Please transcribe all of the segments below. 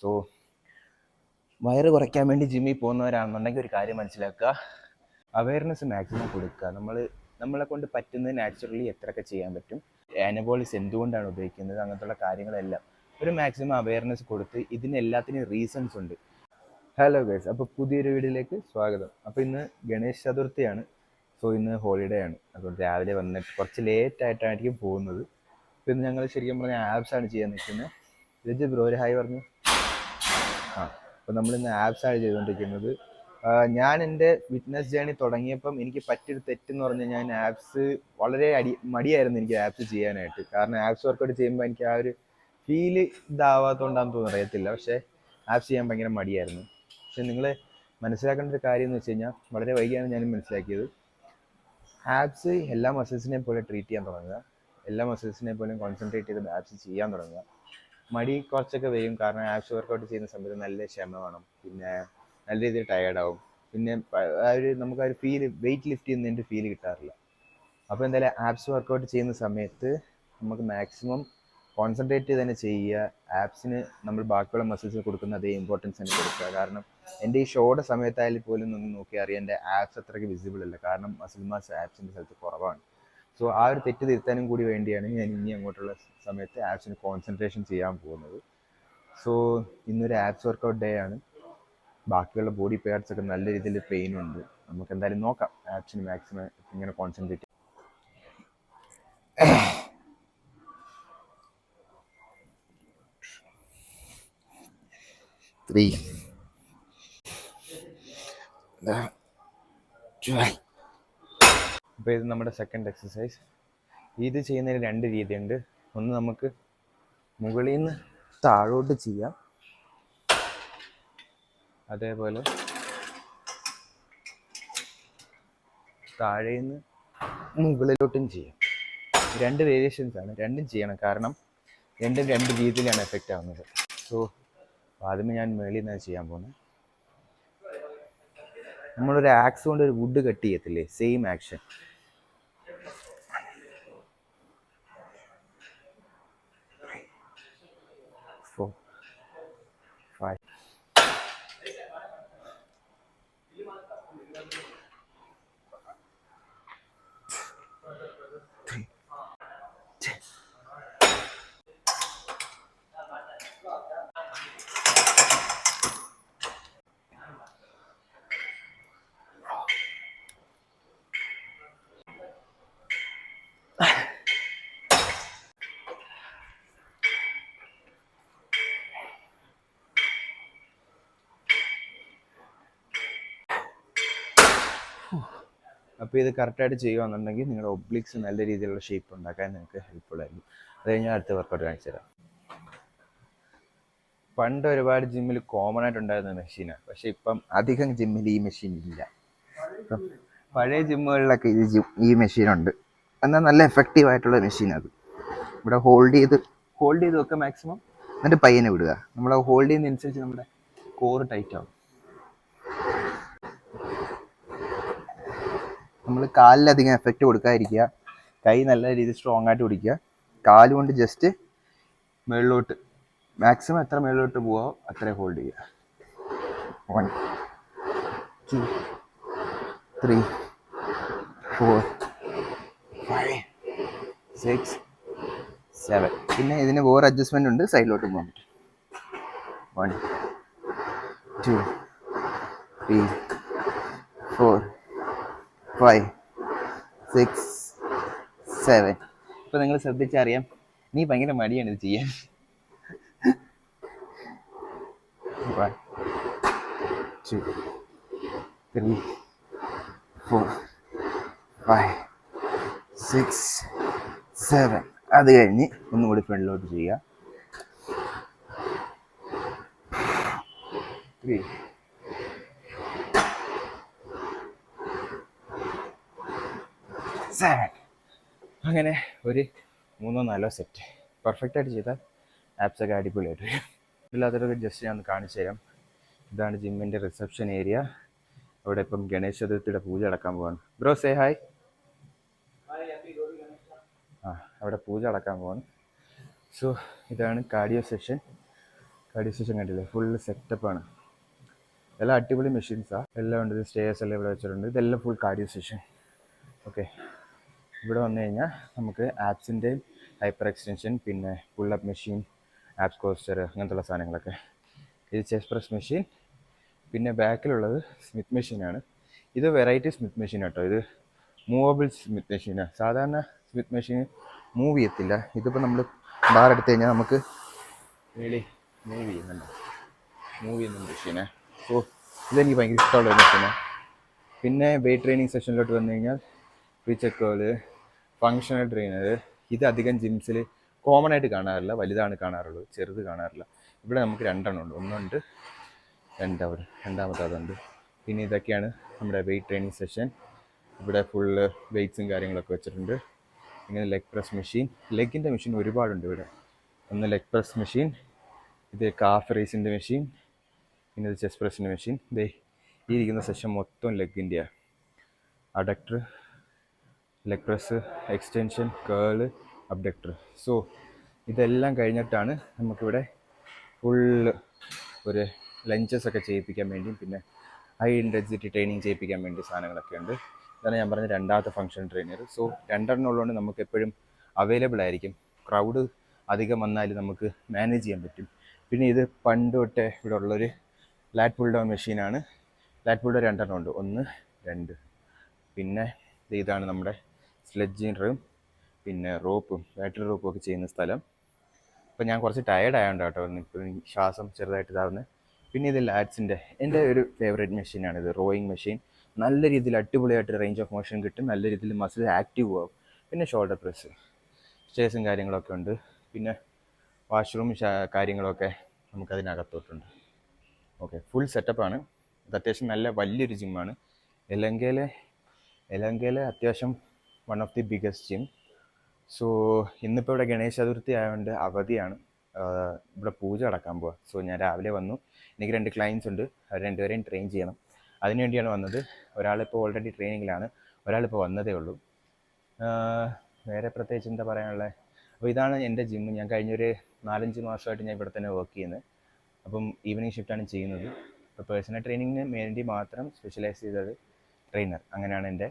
So വയറ് കുറയ്ക്കാൻ വേണ്ടി ജിമ്മിൽ പോകുന്നവരാണെന്നുണ്ടെങ്കിൽ ഒരു കാര്യം മനസ്സിലാക്കുക, അവയർനെസ് മാക്സിമം കൊടുക്കുക. നമ്മളെ കൊണ്ട് പറ്റുന്നത് നാച്ചുറലി എത്രയൊക്കെ ചെയ്യാൻ പറ്റും, ആനബോളിസ് എന്തുകൊണ്ടാണ് ഉപയോഗിക്കുന്നത്, അങ്ങനത്തുള്ള കാര്യങ്ങളെല്ലാം ഒരു മാക്സിമം അവയർനെസ് കൊടുത്ത് ഇതിനെല്ലാത്തിനും റീസൺസ് ഉണ്ട്. ഹലോ ഗൈസ്, അപ്പോൾ പുതിയൊരു വീഡിയോയിലേക്ക് സ്വാഗതം. അപ്പോൾ ഇന്ന് ഗണേശ് ചതുർത്ഥിയാണ്. സോ ഇന്ന് ഹോളിഡേ ആണ്. അതുകൊണ്ട് രാവിലെ വന്നിട്ട് കുറച്ച് ലേറ്റായിട്ടായിരിക്കും പോകുന്നത്. അപ്പോൾ ഇന്ന് ഞങ്ങൾ ശരിക്കും പറഞ്ഞാൽ ആപ്സാണ് ചെയ്യാൻ നിൽക്കുന്നത്. രജി ബ്രോ ഒരു ഹായ് പറഞ്ഞു. അപ്പോൾ നമ്മളിന്ന് ആപ്സാണ് ചെയ്തുകൊണ്ടിരിക്കുന്നത്. ഞാൻ എൻ്റെ ഫിറ്റ്നസ് ജേണി തുടങ്ങിയപ്പം എനിക്ക് പറ്റിയൊരു തെറ്റെന്ന് പറഞ്ഞാൽ ഞാൻ ആപ്സ് വളരെ മടിയായിരുന്നു എനിക്ക് ആപ്സ് ചെയ്യാനായിട്ട്. കാരണം ആപ്സ് വർക്കൗട്ട് ചെയ്യുമ്പോൾ എനിക്ക് ആ ഒരു ഫീല് ഇതാവാത്തതുകൊണ്ടാണെന്ന് തോന്നുന്നു, അറിയത്തില്ല. പക്ഷേ ആപ്സ് ചെയ്യാൻ ഭയങ്കര മടിയായിരുന്നു. പക്ഷെ നിങ്ങൾ മനസ്സിലാക്കേണ്ട ഒരു കാര്യം എന്ന് വെച്ച് കഴിഞ്ഞാൽ, വളരെ വൈകിയാണ് ഞാനും മനസ്സിലാക്കിയത്, ആപ്സ് എല്ലാ മസിൽസിനെ പോലെ ട്രീറ്റ് ചെയ്യാൻ തുടങ്ങുക, എല്ലാ മസിൽസിനെ പോലും കോൺസെൻട്രേറ്റ് ചെയ്ത് ആപ്സ് ചെയ്യാൻ തുടങ്ങുക. മടി കുറച്ചൊക്കെ വരും, കാരണം ആപ്സ് വർക്കൗട്ട് ചെയ്യുന്ന സമയത്ത് നല്ല ക്ഷമ വേണം, പിന്നെ നല്ല രീതിയിൽ ടയേർഡാവും, പിന്നെ നമുക്ക് ആ ഒരു ഫീല് വെയിറ്റ് ലിഫ്റ്റ് ചെയ്യുന്നതിൻ്റെ ഫീല് കിട്ടാറില്ല. അപ്പോൾ എന്തായാലും ആപ്സ് വർക്കൗട്ട് ചെയ്യുന്ന സമയത്ത് നമുക്ക് മാക്സിമം കോൺസെൻട്രേറ്റ് ചെയ്ത് തന്നെ ചെയ്യുക. ആപ്സിന് നമ്മൾ ബാക്കിയുള്ള മസിൽസിന് കൊടുക്കുന്ന അതേ ഇമ്പോർട്ടൻസ് തന്നെ കൊടുക്കുക. കാരണം എൻ്റെ ഈ ഷോയുടെ സമയത്തായാലും പോലും നമ്മൾ നോക്കി അറിയാം, എൻ്റെ ആപ്സ് അത്രയ്ക്ക് വിസിബിൾ അല്ല, കാരണം മസിൽ മാസ് ആപ്സിൻ്റെ സ്ഥലത്ത് കുറവാണ്. സോ ആ ഒരു തെറ്റ് തിരുത്താനും കൂടി വേണ്ടിയാണ് ഞാൻ ഇനി അങ്ങോട്ടുള്ള സമയത്ത് ആപ്സിന് കോൺസെൻട്രേഷൻ ചെയ്യാൻ പോകുന്നത്. സോ ഇന്നൊരു ആപ്സ് വർക്കൗട്ട് ഡേ ആണ്. ബാക്കിയുള്ള ബോഡി പാർട്സ് ഒക്കെ നല്ല രീതിയിൽ പെയിൻ ഉണ്ട്. നമുക്ക് എന്തായാലും നോക്കാം ആപ്സിന് മാക്സിമം ഇങ്ങനെ കോൺസെൻട്രേറ്റ്. 3 അപ്പോൾ ഇത് നമ്മുടെ സെക്കൻഡ് എക്സസൈസ്. ഇത് ചെയ്യുന്നതിന് 2 രീതിയുണ്ട്. ഒന്ന് നമുക്ക് മുകളിൽ നിന്ന് താഴോട്ട് ചെയ്യാം, അതേപോലെ താഴെ നിന്ന് മുകളിലോട്ടും ചെയ്യാം. 2 വേരിയേഷൻസ് ആണ്, രണ്ടും ചെയ്യണം, കാരണം രണ്ടും 2 രീതിയിലാണ് എഫക്റ്റ് ആവുന്നത്. സോ ആദ്യമേ ഞാൻ മുകളിൽ നിന്നാണ് ചെയ്യാൻ പോകുന്നത്. നമ്മളൊരു ആക്സ് കൊണ്ട് ഒരു വുഡ് കട്ട് ചെയ്യത്തില്ലേ, സെയിം ആക്ഷൻ. Four, 5, 3, 10. അപ്പോൾ ഇത് കറക്റ്റായിട്ട് ചെയ്യുകയാണെന്നുണ്ടെങ്കിൽ നിങ്ങളുടെ ഒബ്ലിക്സ് നല്ല രീതിയിലുള്ള ഷേപ്പ് ഉണ്ടാക്കാൻ നിങ്ങൾക്ക് ഹെൽപ്ഫുൾ ആയിരിക്കും. അത് കഴിഞ്ഞാൽ അടുത്ത വർക്കൗട്ട് കാണിച്ചു തരാം. പണ്ട് ഒരുപാട് ജിമ്മിൽ കോമൺ ആയിട്ടുണ്ടായിരുന്ന മെഷീനാണ്, പക്ഷേ ഇപ്പം അധികം ജിമ്മിൽ ഈ മെഷീൻ ഇല്ല. ഇപ്പം പഴയ ജിമ്മുകളിലൊക്കെ ഈ മെഷീനുണ്ട്. എന്നാൽ നല്ല എഫക്റ്റീവ് ആയിട്ടുള്ള മെഷീൻ അത്. ഇവിടെ ഹോൾഡ് ചെയ്ത് വെക്കുക മാക്സിമം, എന്നിട്ട് പയ്യനെ വിടുക. നമ്മൾ ഹോൾഡ് ചെയ്യുന്നതനുസരിച്ച് നമ്മുടെ കോറ് ടൈറ്റ് ആവും. നമ്മൾ കാലിലധികം എഫക്റ്റ് കൊടുക്കാതിരിക്കുക, കൈ നല്ല രീതിയിൽ സ്ട്രോങ് ആയിട്ട് പിടിക്കുക, കാലുകൊണ്ട് ജസ്റ്റ് മുകളിലോട്ട് മാക്സിമം എത്ര മുകളിലോട്ട് പോവോ അത്രയും ഹോൾഡ് ചെയ്യുക. 1, 2, 3, 4, 5, 6, 7. പിന്നെ ഇതിന് വേറെ അഡ്ജസ്റ്റ്മെൻ്റ് ഉണ്ട്, സൈഡിലോട്ട് പോകാൻ പറ്റും. 1, 2, 3, 4, 5, 6, 7. ഇപ്പോൾ നിങ്ങൾ ശ്രദ്ധിച്ചറിയാം, നീ ഭയങ്കര മടിയാണ് ഇത് ചെയ്യാൻ. 1, 2, 3, 4, 5, 6, 7. അത് കഴിഞ്ഞ് ഒന്നുകൂടി ഫ്രണ്ടിലോട്ട് ചെയ്യുക. 3, 7. അങ്ങനെ ഒരു 3-4 സെറ്റ് പെർഫെക്റ്റായിട്ട് ചെയ്താൽ ആപ്സൊക്കെ അടിപൊളിയായിട്ട് വരും. ഇല്ലാത്തവരൊക്കെ ജസ്റ്റ് ഞാൻ ഒന്ന് കാണിച്ചു തരാം. ഇതാണ് ജിമ്മിൻ്റെ റിസപ്ഷൻ ഏരിയ. അവിടെ ഇപ്പം ഗണേശ ചതുർത്ഥിയുടെ പൂജ നടക്കാൻ പോവാണ്. Bro say hi. അവിടെ പൂജ നടക്കാൻ പോവാണ്. സോ ഇതാണ് കാർഡിയോ സെഷൻ. കാർഡിയോ സ്റ്റേഷൻ കണ്ടില്ലേ, ഫുള്ള് സെറ്റപ്പാണ്. എല്ലാം അടിപൊളി മെഷീൻസാണ്. എല്ലാം ഉണ്ട്. സ്റ്റേഴ്സ് എല്ലാം ഇവിടെ വെച്ചിട്ടുണ്ട്. ഇതെല്ലാം ഫുൾ കാർഡിയോ സ്റ്റേഷൻ. ഓക്കെ, ഇവിടെ വന്നു കഴിഞ്ഞാൽ നമുക്ക് ആപ്സിൻ്റെയും ഹൈപ്പർ എക്സ്റ്റൻഷൻ, പിന്നെ പുള്ളപ്പ് മെഷീൻ, ആപ്സ് കോസ്റ്റർ, അങ്ങനത്തുള്ള സാധനങ്ങളൊക്കെ. ഇത് ചെസ്റ്റ് പ്രസ് മെഷീൻ. പിന്നെ ബാക്കിലുള്ളത് സ്മിത്ത് മെഷീനാണ്. ഇത് വെറൈറ്റി സ്മിത്ത് മെഷീൻ കേട്ടോ. ഇത് മൂവബിൾ സ്മിത്ത് മെഷീനാണ്. സാധാരണ സ്മിത്ത് മെഷീൻ മൂവ് ചെയ്യത്തില്ല. ഇതിപ്പോൾ നമ്മൾ ബാർ എടുത്തു കഴിഞ്ഞാൽ നമുക്ക് വേളി മൂവ് ചെയ്യുന്ന മെഷീനാണ്. സോ ഇതെനിക്ക് ഭയങ്കര ഇഷ്ടമുള്ള ഒരു മെഷീനാണ്. പിന്നെ വെയ്റ്റ് ട്രെയിനിങ് സെഷനിലോട്ട് വന്നു കഴിഞ്ഞാൽ പിച്ചക്കോൾ, ഫങ്ഷണൽ ട്രെയിനർ. ഇത് അധികം ജിംസിൽ കോമൺ ആയിട്ട് കാണാറില്ല, വലുതാണ് കാണാറുള്ളത്, ചെറുത് കാണാറില്ല. ഇവിടെ നമുക്ക് രണ്ടെണ്ണം ഉണ്ട്. ഒന്നുണ്ട്, രണ്ടാമത്തെ അതുണ്ട്. പിന്നെ ഇതൊക്കെയാണ് നമ്മുടെ വെയ്റ്റ് ട്രെയിനിങ് സെഷൻ. ഇവിടെ ഫുള്ള് വെയ്റ്റ്സും കാര്യങ്ങളൊക്കെ വെച്ചിട്ടുണ്ട്. ഇങ്ങനെ ലെഗ് പ്രസ് മെഷീൻ, ലെഗിൻ്റെ മെഷീൻ ഒരുപാടുണ്ട് ഇവിടെ. ഒന്ന് ലെഗ് പ്രസ് മെഷീൻ, ഇത് കാഫ് റേസിൻ്റെ മെഷീൻ, പിന്നെ ഇത് ചെസ്റ്റ് പ്രസിൻ്റെ മെഷീൻ. ഈ ഇരിക്കുന്ന സെഷൻ മൊത്തം ലെഗിൻ്റെയാണ്. അഡക്ടർ, ലെഗ് പ്രസ്, എക്സ്റ്റൻഷൻ, കേള്, അബ്ഡക്ടർ. സോ ഇതെല്ലാം കഴിഞ്ഞിട്ടാണ് നമുക്കിവിടെ ഫുള്ള് ഒരു ലഞ്ചസ് ഒക്കെ ചെയ്യിപ്പിക്കാൻ വേണ്ടിയും പിന്നെ ഹൈ ഇൻറ്റൻസിറ്റി ട്രെയിനിങ് ചെയ്യിപ്പിക്കാൻ വേണ്ടി സാധനങ്ങളൊക്കെ ഉണ്ട്. ഇതാണ് ഞാൻ പറഞ്ഞ രണ്ടാമത്തെ ഫങ്ഷൻ ട്രെയിനർ. സോ രണ്ടെണ്ണം ഉള്ളതുകൊണ്ട് നമുക്ക് എപ്പോഴും അവൈലബിൾ ആയിരിക്കും. ക്രൗഡ് അധികം വന്നാൽ നമുക്ക് മാനേജ് ചെയ്യാൻ പറ്റും. പിന്നെ ഇത് പണ്ട് തൊട്ടേ ഇവിടെ ഉള്ളൊരു ലാറ്റ് പുൾ ഡൗൺ മെഷീനാണ്. ലാറ്റ് പുൾ ഡൗൺ രണ്ടെണ്ണം ഉണ്ട്, 1, 2. പിന്നെ ഇതാണ് നമ്മുടെ സ്ലെഡ്ജിങ്ങറും പിന്നെ റോപ്പും, ബാറ്ററി റോപ്പും ഒക്കെ ചെയ്യുന്ന സ്ഥലം. അപ്പോൾ ഞാൻ കുറച്ച് ടയേർഡ് ആയതുകൊണ്ട് കേട്ടോ ഇപ്പോൾ ശ്വാസം ചെറുതായിട്ട് ഇതാവുന്നത്. പിന്നെ ഇത് ലാറ്റ്സിൻ്റെ എൻ്റെ ഒരു ഫേവറേറ്റ് മെഷീനാണിത്, റോയിങ് മെഷീൻ. നല്ല രീതിയിൽ അടിപൊളിയായിട്ട് റേഞ്ച് ഓഫ് മോഷൻ കിട്ടും, നല്ല രീതിയിൽ മസിൽ ആക്റ്റീവ് ആവും. പിന്നെ ഷോൾഡർ പ്രസ്, സ്റ്റേഴ്സും കാര്യങ്ങളൊക്കെ ഉണ്ട്. പിന്നെ വാഷ്റൂം കാര്യങ്ങളൊക്കെ നമുക്കതിനകത്തോട്ടുണ്ട്. ഓക്കെ, ഫുൾ സെറ്റപ്പാണ്. ഇത് അത്യാവശ്യം നല്ല വലിയൊരു ജിമ്മാണ്. എലങ്കയിലെ അത്യാവശ്യം one of the biggest gym. So ഇന്നിപ്പോൾ ഇവിടെ ഗണേശ ചതുർത്ഥി ആയതുകൊണ്ട് അവധിയാണ്. ഇവിടെ പൂജ നടക്കാൻ പോവുക. സോ ഞാൻ രാവിലെ വന്നു. എനിക്ക് 2 ക്ലയൻസ് ഉണ്ട്, അവർ രണ്ടുപേരെയും ട്രെയിൻ ചെയ്യണം. അതിനുവേണ്ടിയാണ് വന്നത്. ഒരാളിപ്പോൾ ഓൾറെഡി ട്രെയിനിങ്ങിലാണ്, ഒരാളിപ്പോൾ വന്നതേ ഉള്ളൂ. വേറെ പ്രത്യേകിച്ച് എന്താ പറയാനുള്ളത്? അപ്പോൾ ഇതാണ് എൻ്റെ ജിം. ഞാൻ കഴിഞ്ഞൊരു 4-5 മാസമായിട്ട് ഞാൻ ഇവിടെ തന്നെ വർക്ക് ചെയ്യുന്നത്. അപ്പം ഈവനിങ് ഷിഫ്റ്റാണ് ചെയ്യുന്നത്. ഇപ്പോൾ പേഴ്സണൽ ട്രെയിനിങ്ങിന് വേണ്ടി മാത്രം സ്പെഷ്യലൈസ് ചെയ്തത് ട്രെയിനർ, അങ്ങനെയാണ് എൻ്റെ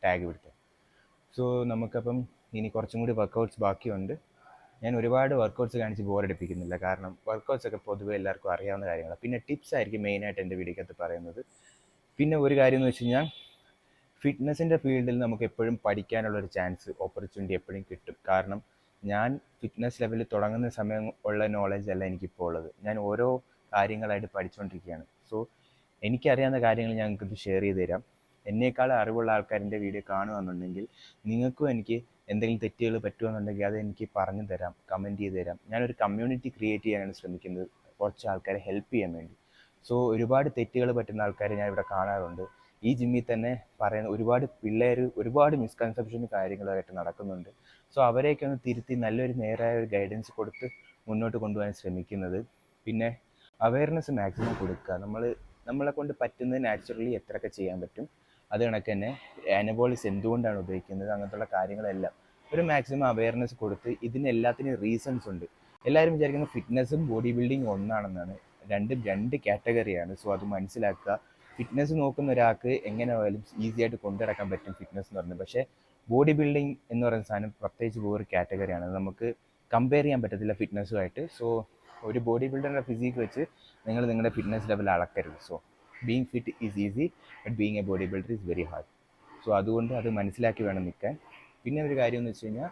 ടാഗ് ഇവിടുത്തെ. സോ നമുക്കപ്പം ഇനി കുറച്ചും കൂടി വർക്കൗട്ട്സ് ബാക്കിയുണ്ട്. ഞാൻ ഒരുപാട് വർക്കൗട്ട്സ് കാണിച്ച് ബോറടിപ്പിക്കുന്നില്ല, കാരണം വർക്കൗട്ട്സ് ഒക്കെ പൊതുവെ എല്ലാവർക്കും അറിയാവുന്ന കാര്യങ്ങളാണ്. പിന്നെ ടിപ്സ് ആയിരിക്കും മെയിനായിട്ട് എൻ്റെ വീഡിയോക്കകത്ത് പറയുന്നത്. പിന്നെ ഒരു കാര്യം എന്ന് വെച്ച് കഴിഞ്ഞാൽ ഫിറ്റ്നസിൻ്റെ ഫീൽഡിൽ നമുക്ക് എപ്പോഴും പഠിക്കാനുള്ളൊരു ചാൻസ്, ഓപ്പർച്യൂണിറ്റി എപ്പോഴും കിട്ടും. കാരണം ഞാൻ ഫിറ്റ്നസ് ലെവലിൽ തുടങ്ങുന്ന സമയം ഉള്ള നോളജ് അല്ല എനിക്കിപ്പോൾ ഉള്ളത്. ഞാൻ ഓരോ കാര്യങ്ങളായിട്ട് പഠിച്ചുകൊണ്ടിരിക്കുകയാണ്. സോ എനിക്കറിയാവുന്ന കാര്യങ്ങൾ ഞങ്ങൾക്കിത് ഷെയർ ചെയ്ത് തരാം. എന്നേക്കാൾ അറിവുള്ള ആൾക്കാരിൻ്റെ വീഡിയോ കാണുകയെന്നുണ്ടെങ്കിൽ നിങ്ങൾക്കും എനിക്ക് എന്തെങ്കിലും തെറ്റുകൾ പറ്റുമെന്നുണ്ടെങ്കിൽ അത് എനിക്ക് പറഞ്ഞു തരാം, കമൻറ്റ് ചെയ്ത് തരാം. ഞാനൊരു കമ്മ്യൂണിറ്റി ക്രിയേറ്റ് ചെയ്യാനാണ് ശ്രമിക്കുന്നത്, കുറച്ച് ആൾക്കാരെ ഹെൽപ്പ് ചെയ്യാൻ വേണ്ടി. സോ ഒരുപാട് തെറ്റുകൾ പറ്റുന്ന ആൾക്കാരെ ഞാൻ ഇവിടെ കാണാറുണ്ട്. ഈ ജിമ്മിൽ തന്നെ പറയുന്ന ഒരുപാട് പിള്ളേർ ഒരുപാട് മിസ്കൺസെപ്ഷനും കാര്യങ്ങളായിട്ട് നടക്കുന്നുണ്ട്. സോ അവരെയൊക്കെ ഒന്ന് തിരുത്തി നല്ലൊരു നേരായ ഒരു ഗൈഡൻസ് കൊടുത്ത് മുന്നോട്ട് കൊണ്ടുപോകാൻ ശ്രമിക്കുന്നത്. പിന്നെ അവയർനെസ് മാക്സിമം കൊടുക്കുക. നമ്മളെ കൊണ്ട് പറ്റുന്നത് നാച്ചുറലി എത്രയൊക്കെ ചെയ്യാൻ പറ്റും, അത് കണക്ക് തന്നെ അനബോളിക്സ് എന്തുകൊണ്ടാണ് ഉപയോഗിക്കുന്നത്, അങ്ങനത്തുള്ള കാര്യങ്ങളെല്ലാം ഒരു മാക്സിമം അവയർനെസ് കൊടുത്ത് ഇതിനെല്ലാത്തിനും റീസൺസ് ഉണ്ട്. എല്ലാവരും വിചാരിക്കുന്നത് ഫിറ്റ്നസ്സും ബോഡി ബിൽഡിങ്ങും ഒന്നാണെന്നാണ്. രണ്ട് കാറ്റഗറിയാണ്. സോ അത് മനസ്സിലാക്കുക. ഫിറ്റ്നസ് നോക്കുന്ന ഒരാൾക്ക് എങ്ങനെ ആയാലും ഈസി ആയിട്ട് കൊണ്ടുനടക്കാൻ പറ്റും ഫിറ്റ്നസ് എന്ന് പറയുന്നത്. പക്ഷേ ബോഡി ബിൽഡിംഗ് എന്ന് പറയുന്ന സാധനം പ്രത്യേകിച്ച് വേറൊരു കാറ്റഗറിയാണ്. നമുക്ക് കമ്പയർ ചെയ്യാൻ പറ്റത്തില്ല ഫിറ്റ്നസ്സുമായിട്ട്. സോ ഒരു ബോഡി ബിൽഡറിൻ്റെ ഫിസിക്ക് വെച്ച് നിങ്ങൾ നിങ്ങളുടെ ഫിറ്റ്നസ് ലെവൽ അളക്കരുത്. So being fit is easy, but being a body builder is very hard. So അതുകൊണ്ട് അത് മനസ്സിലാക്കി വേണം നിൽക്കാൻ. പിന്നെ ഒരു കാര്യം എന്ന് വെച്ച് കഴിഞ്ഞാൽ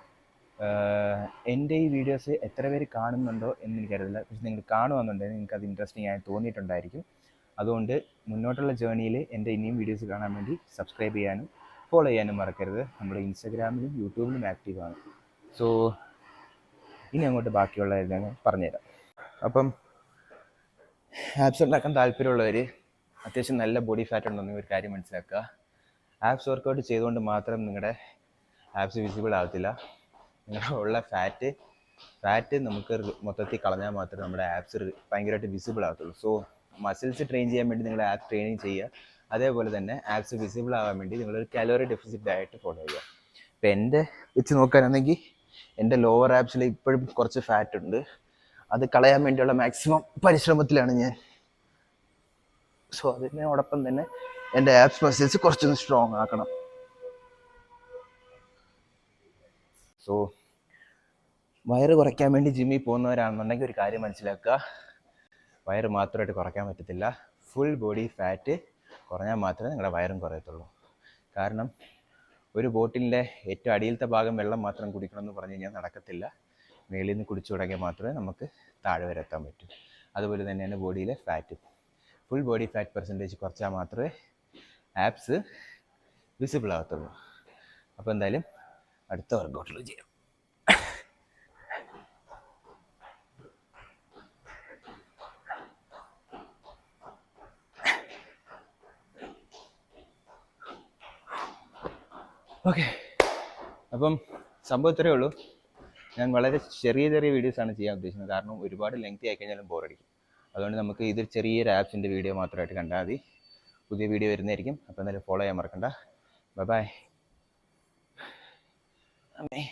എൻ്റെ ഈ വീഡിയോസ് എത്ര പേര് കാണുന്നുണ്ടോ എന്ന് എനിക്കറിയില്ല. പക്ഷെ നിങ്ങൾ കാണുമെന്നുണ്ടെങ്കിൽ നിങ്ങൾക്ക് അത് ഇൻട്രസ്റ്റിംഗ് ആയി തോന്നിയിട്ടുണ്ടായിരിക്കും. അതുകൊണ്ട് മുന്നോട്ടുള്ള ജേർണിയിൽ എൻ്റെ ഇനിയും വീഡിയോസ് കാണാൻ വേണ്ടി സബ്സ്ക്രൈബ് ചെയ്യാനും ഫോളോ ചെയ്യാനും മറക്കരുത്. നമ്മൾ ഇൻസ്റ്റാഗ്രാമിലും യൂട്യൂബിലും ആക്റ്റീവാണ്. സോ ഇനി അങ്ങോട്ട് ബാക്കിയുള്ള ഞാൻ പറഞ്ഞുതരാം. അപ്പം ആപ്സ് ഉണ്ടാക്കാൻ താല്പര്യമുള്ളവർ, അത്യാവശ്യം നല്ല ബോഡി ഫാറ്റ് ഉണ്ടെന്ന് ഒരു കാര്യം മനസ്സിലാക്കുക. ആപ്സ് വർക്കൗട്ട് ചെയ്തുകൊണ്ട് മാത്രം നിങ്ങളുടെ ആപ്സ് വിസിബിൾ ആകത്തില്ല. നിങ്ങളുടെ ഉള്ള ഫാറ്റ് നമുക്ക് മൊത്തത്തിൽ കളഞ്ഞാൽ മാത്രമേ നമ്മുടെ ആപ്സ് ഭയങ്കരമായിട്ട് വിസിബിൾ ആകത്തുള്ളൂ. സോ മസിൽസ് ട്രെയിൻ ചെയ്യാൻ വേണ്ടി നിങ്ങൾ ആപ്പ് ട്രെയിനിങ് ചെയ്യുക. അതേപോലെ തന്നെ ആപ്സ് വിസിബിൾ ആകാൻ വേണ്ടി നിങ്ങളൊരു കാലോറി ഡെഫിസിറ്റ് ഡയറ്റ് ഫോളോ ചെയ്യുക. ഇപ്പം എൻ്റെ വെച്ച് നോക്കുകയാണെങ്കിൽ എൻ്റെ ലോവർ ആപ്സിൽ ഇപ്പോഴും കുറച്ച് ഫാറ്റ് ഉണ്ട്. അത് കളയാൻ വേണ്ടിയുള്ള മാക്സിമം പരിശ്രമത്തിലാണ് ഞാൻ. സോ അതിനോടൊപ്പം തന്നെ എൻ്റെ ആപ്സ് മസിൽസ് കുറച്ചൊന്ന് സ്ട്രോങ് ആക്കണം. സോ വയറ് കുറയ്ക്കാൻ വേണ്ടി ജിമ്മിൽ പോകുന്നവരാണെന്നുണ്ടെങ്കിൽ ഒരു കാര്യം മനസ്സിലാക്കുക, വയറ് മാത്രമായിട്ട് കുറയ്ക്കാൻ പറ്റത്തില്ല. ഫുൾ ബോഡി ഫാറ്റ് കുറഞ്ഞാൽ മാത്രമേ നിങ്ങളുടെ വയറും കുറയത്തുള്ളൂ. കാരണം ഒരു ബോട്ടിലിൻ്റെ ഏറ്റവും അടിയിലത്തെ ഭാഗം വെള്ളം മാത്രം കുടിക്കണമെന്ന് പറഞ്ഞു കഴിഞ്ഞാൽ നടക്കത്തില്ല. മേളിൽ നിന്ന് കുടിച്ചു തുടങ്ങിയാൽ മാത്രമേ നമുക്ക് താഴെ വരെ എത്താൻ പറ്റൂ. അതുപോലെ തന്നെയാണ് ബോഡിയിലെ fat. Full body fat percentage കുറച്ചാൽ മാത്രമേ ആപ്സ് വിസിബിൾ ആകത്തുള്ളൂ. അപ്പോൾ എന്തായാലും അടുത്ത വർക്കൗട്ടിൽ ചെയ്യാം. ഓക്കെ, അപ്പം സംഭവം ഇത്രയേ ഉള്ളൂ. ഞാൻ വളരെ ചെറിയ ചെറിയ വീഡിയോസാണ് ചെയ്യാൻ ഉദ്ദേശിക്കുന്നത്. കാരണം ഒരുപാട് ലെങ്തി ആയിക്കഴിഞ്ഞാലും ബോറടിക്കും. അതുകൊണ്ട് നമുക്ക് ഇത് ചെറിയൊരു ആപ്സിൻ്റെ വീഡിയോ മാത്രമായിട്ട് കണ്ടാൽ മതി. പുതിയ വീഡിയോ വരുന്നതായിരിക്കും. അപ്പോൾ എന്തായാലും ഫോളോ ചെയ്യാൻ മറക്കണ്ട. Bye bye.